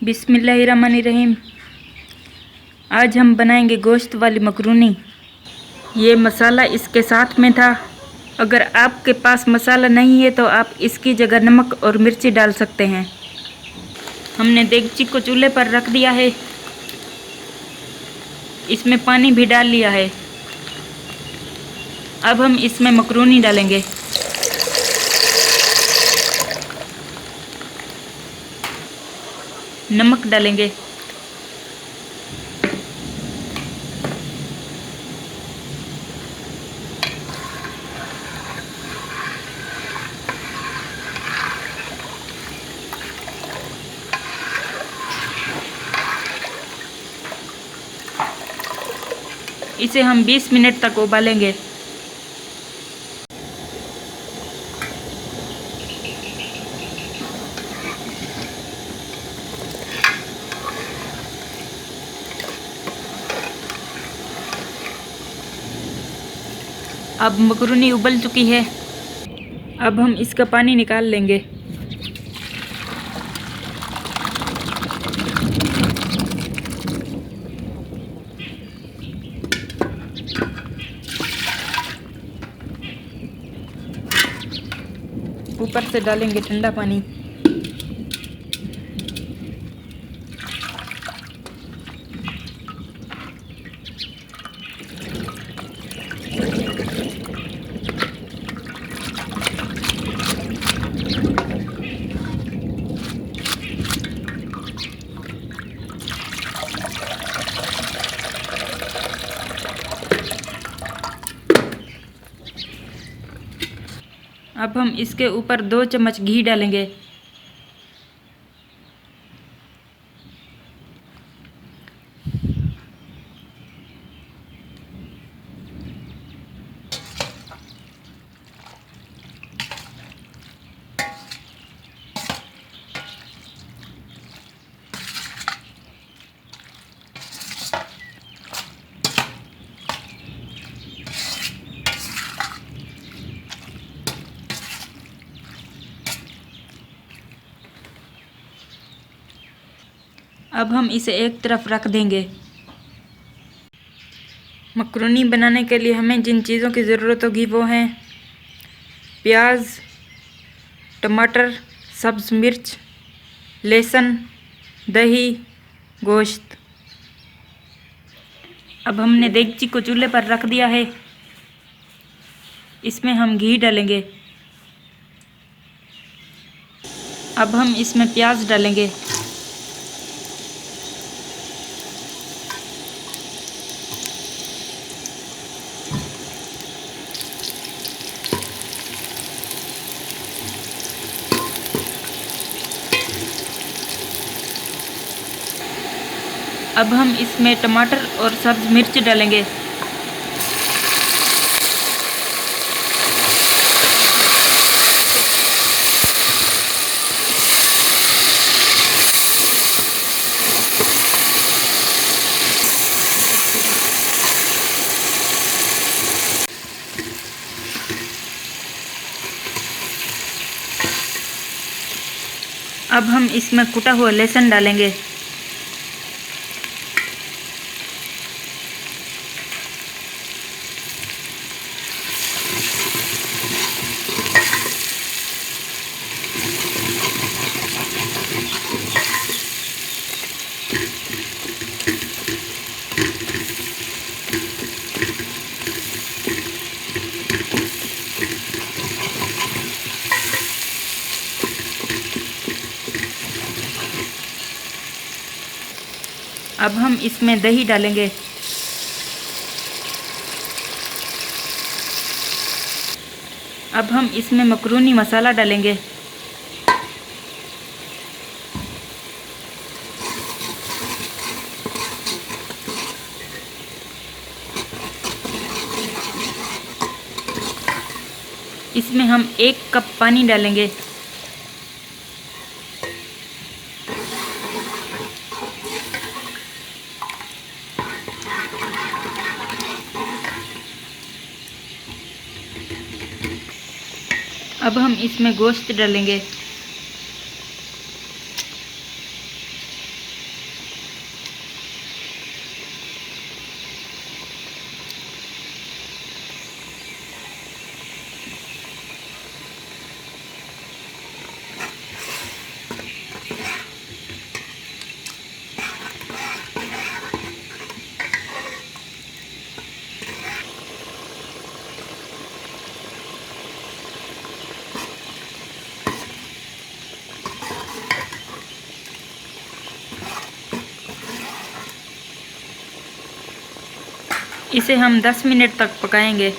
बिस्मिल्लाहिर्रहमानिर्रहीम। आज हम बनाएंगे गोश्त वाली मकरूनी। ये मसाला इसके साथ में था। अगर आपके पास मसाला नहीं है तो आप इसकी जगह नमक और मिर्ची डाल सकते हैं। हमने देगची को चूल्हे पर रख दिया है। इसमें पानी भी डाल लिया है। अब हम इसमें मकरूनी डालेंगे। नमक डालेंगे। इसे हम 20 मिनट तक उबालेंगे। अब मकरूनी उबल चुकी है। अब हम इसका पानी निकाल लेंगे। ऊपर से डालेंगे ठंडा पानी। अब हम इसके ऊपर 2 चम्मच घी डालेंगे। अब हम इसे एक तरफ रख देंगे। मकरूनी बनाने के लिए हमें जिन चीज़ों की ज़रूरत होगी वो हैं प्याज, टमाटर, सब्ज़ मिर्च, लहसुन, दही, गोश्त। अब हमने देगची को चूल्हे पर रख दिया है। इसमें हम घी डालेंगे। अब हम इसमें प्याज डालेंगे। अब हम इसमें टमाटर और सब्ज़ मिर्च डालेंगे। अब हम इसमें कुटा हुआ लहसुन डालेंगे। अब हम इसमें दही डालेंगे। अब हम इसमें मकरूनी मसाला डालेंगे। इसमें हम 1 कप पानी डालेंगे। अब हम इसमें गोश्त डालेंगे। इसे हम 10 मिनट तक पकाएंगे।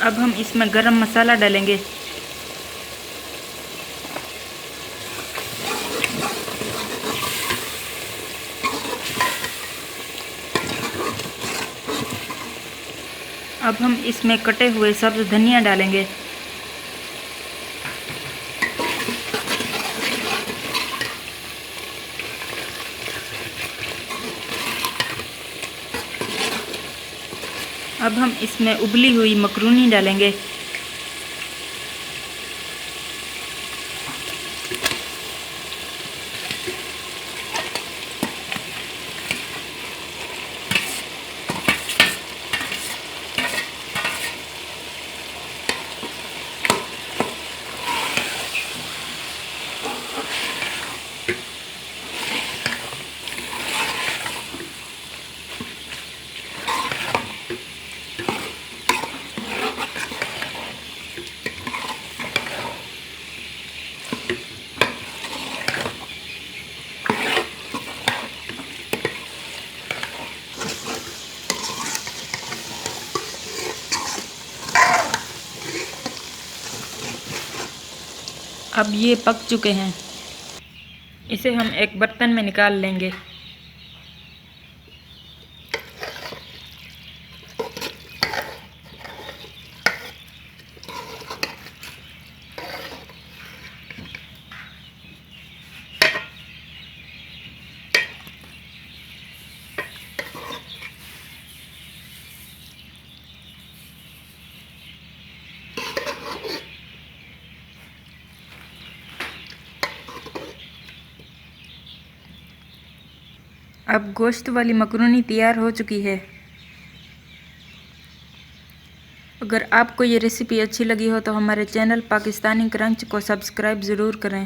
अब हम इसमें गरम मसाला डालेंगे। अब हम इसमें कटे हुए सब्ज धनिया डालेंगे। अब हम इसमें उबली हुई मकरूनी डालेंगे। अब ये पक चुके हैं। इसे हम एक बर्तन में निकाल लेंगे। अब गोश्त वाली मकरूनी तैयार हो चुकी है। अगर आपको ये रेसिपी अच्छी लगी हो तो हमारे चैनल पाकिस्तानी क्रंच को सब्सक्राइब ज़रूर करें।